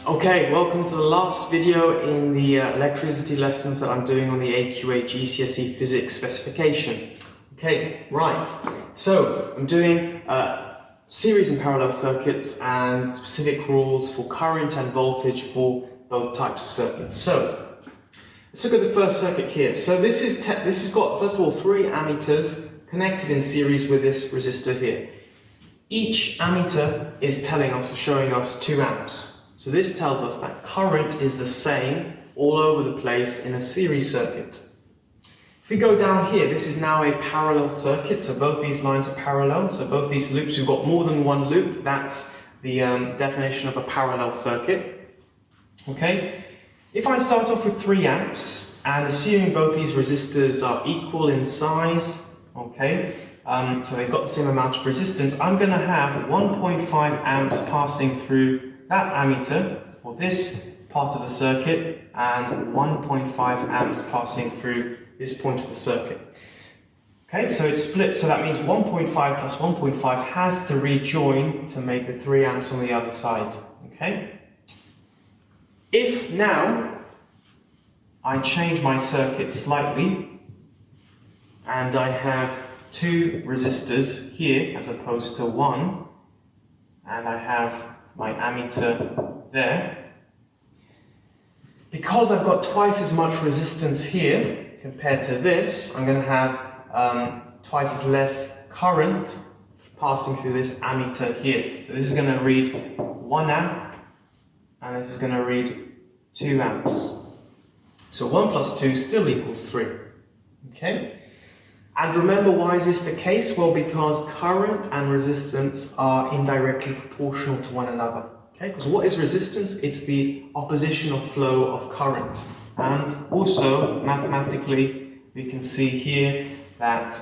Okay, welcome to the last video in the electricity lessons that I'm doing on the AQA GCSE physics specification. Okay, right. So I'm doing series and parallel circuits and specific rules for current and voltage for both types of circuits. So let's look at the first circuit here. So this has got, first of all, 3 ammeters connected in series with this resistor here. Each ammeter is telling us, showing us 2 amps. So this tells us that current is the same all over the place in a series circuit. If we go down here, this is now a parallel circuit, so both these lines are parallel, so both these loops, we've got more than one loop, that's the definition of a parallel circuit. Okay, if I start off with 3 amps, and assuming both these resistors are equal in size, okay, so they've got the same amount of resistance, I'm going to have 1.5 amps passing through that ammeter, or this part of the circuit, and 1.5 amps passing through this point of the circuit. Okay, so it's split, so that means 1.5 plus 1.5 has to rejoin to make the 3 amps on the other side. Okay? If now I change my circuit slightly, and I have 2 resistors here as opposed to 1, and I have my ammeter there. Because I've got twice as much resistance here compared to this, I'm going to have twice as less current passing through this ammeter here. So this is going to read 1 amp, and this is going to read 2 amps. So 1 plus 2 still equals 3. Okay? And remember, why is this the case? Well, because current and resistance are indirectly proportional to one another. Okay? Because what is resistance? It's the opposition of flow of current. And also, mathematically, we can see here that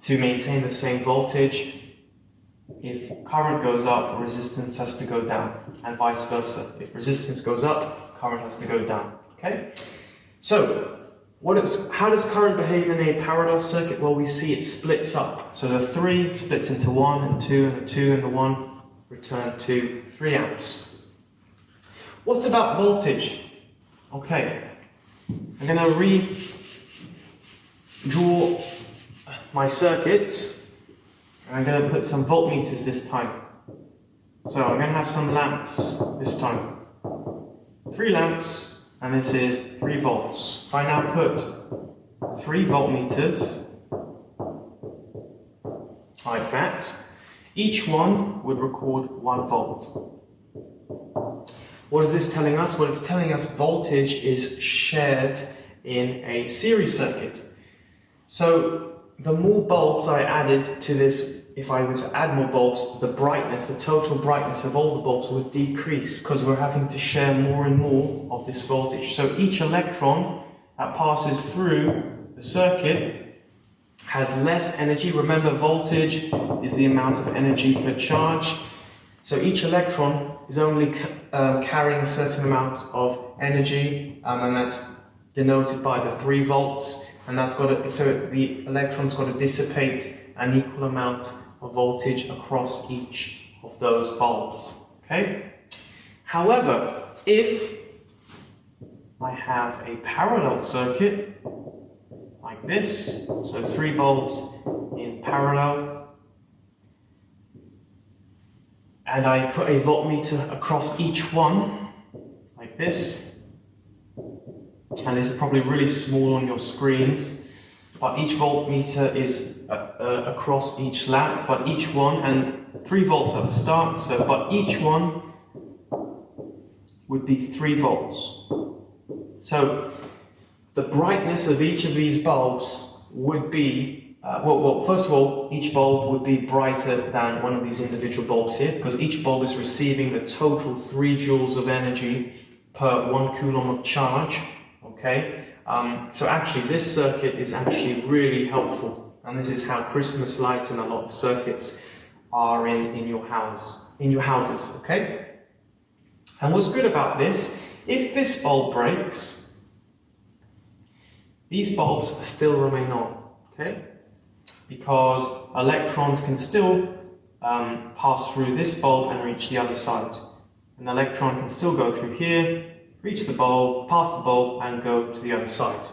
to maintain the same voltage, if current goes up, resistance has to go down, and vice versa. If resistance goes up, current has to go down. Okay? So, how does current behave in a parallel circuit? Well, we see it splits up. So the 3 splits into 1 and 2, and the 2 and the 1 return to 3 amps. What about voltage? Okay, I'm going to redraw my circuits, and I'm going to put some voltmeters this time. So I'm going to have some lamps this time. 3 lamps. And this is 3 volts. If I now put 3 voltmeters, like that, each one would record 1 volt. What is this telling us? Well, it's telling us voltage is shared in a series circuit. So the more bulbs I added to this, if I were to add more bulbs, the brightness, the total brightness of all the bulbs would decrease because we're having to share more and more of this voltage. So each electron that passes through the circuit has less energy. Remember, voltage is the amount of energy per charge. So each electron is only carrying a certain amount of energy, and that's denoted by the 3 volts. And that's so the electron's got to dissipate an equal amount of voltage across each of those bulbs. Okay? However, if I have a parallel circuit like this, so 3 bulbs in parallel, and I put a voltmeter across each one like this, and this is probably really small on your screens, but each voltmeter is across each lamp, but each one, and 3 volts at the start, so but each one would be 3 volts. So the brightness of each of these bulbs would be, well, first of all, each bulb would be brighter than one of these individual bulbs here, because each bulb is receiving the total 3 joules of energy per 1 coulomb of charge. Okay? So actually this circuit is actually really helpful, and this is how Christmas lights and a lot of circuits are in your houses, okay? And what's good about this, if this bulb breaks, these bulbs still remain on, okay? Because electrons can still pass through this bulb and reach the other side. an electron can still go through here, reach the bulb, pass the bulb, and go to the other side.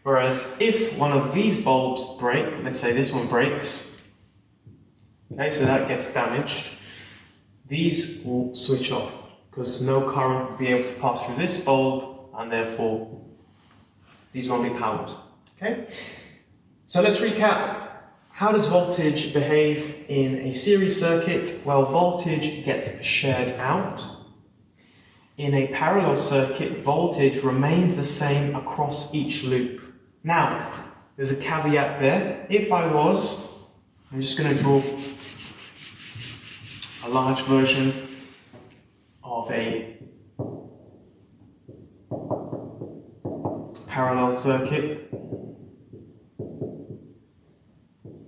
Whereas if one of these bulbs break, let's say this one breaks, okay, so that gets damaged, these will switch off because no current will be able to pass through this bulb, and therefore these won't be powered. Okay, so let's recap. How does voltage behave in a series circuit? Well, voltage gets shared out. In a parallel circuit, voltage remains the same across each loop. Now, there's a caveat there. If I'm just going to draw a large version of a parallel circuit.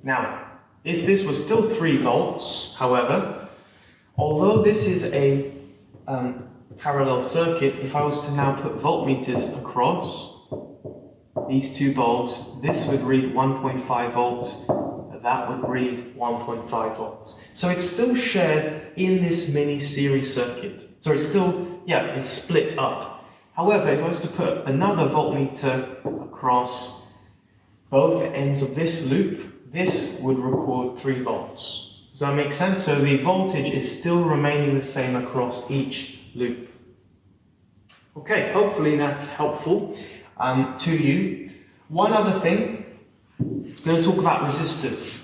Now, if this was still 3 volts, however, although this is a parallel circuit, if I was to now put voltmeters across these 2 bulbs, this would read 1.5 volts, that would read 1.5 volts. So it's still shared in this mini series circuit. So it's still, it's split up. However, if I was to put another voltmeter across both ends of this loop, this would record 3 volts. Does that make sense? So the voltage is still remaining the same across each loop. Okay, hopefully that's helpful to you. One other thing, I'm going to talk about resistors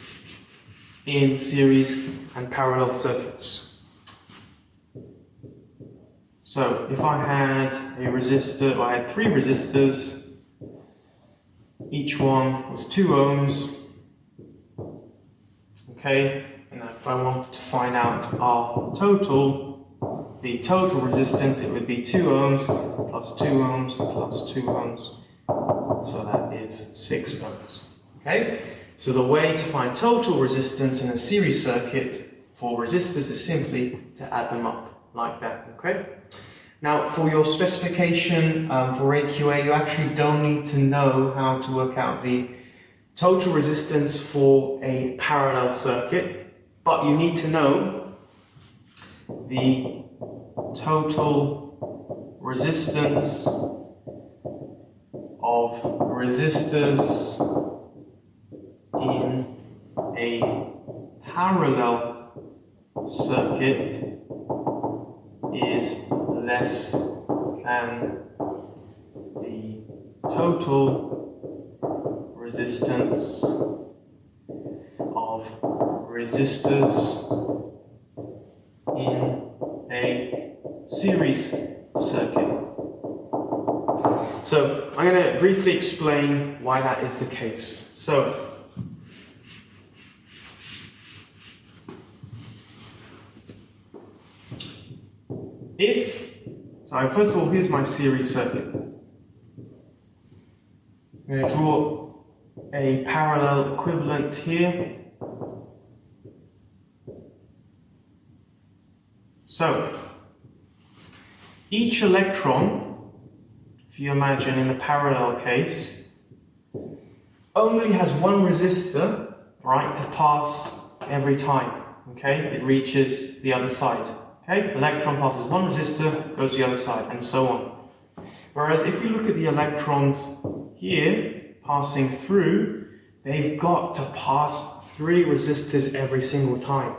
in series and parallel circuits. So if I had a resistor, or I had 3 resistors, each one was 2 ohms. Okay, and if I want to find out the total resistance, it would be 2 ohms plus 2 ohms plus 2 ohms. So that is 6 ohms. Okay, so the way to find total resistance in a series circuit for resistors is simply to add them up like that. Okay. Now, for your specification for AQA, you actually don't need to know how to work out the total resistance for a parallel circuit, but you need to know the total resistance of resistors in a parallel circuit is less than the total resistance of resistors in a series circuit. So I'm going to briefly explain why that is the case. So first of all, here's my series circuit. I'm going to draw a parallel equivalent here. So, each electron, if you imagine in the parallel case, only has one resistor, right, to pass every time, okay? It reaches the other side, okay? Electron passes one resistor, goes to the other side, and so on. Whereas if we look at the electrons here, passing through, they've got to pass 3 resistors every single time.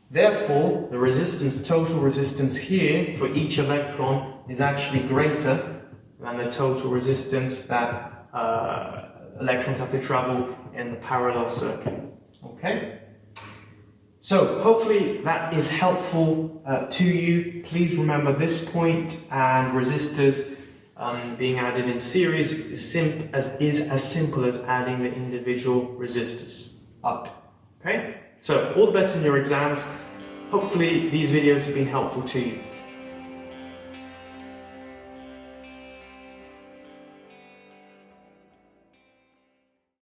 Therefore, the resistance, total resistance here for each electron is actually greater than the total resistance that electrons have to travel in the parallel circuit. Okay? So, hopefully that is helpful to you. Please remember this point, and resistors being added in series is as simple as adding the individual resistors up. Okay? So, all the best in your exams. Hopefully these videos have been helpful to you.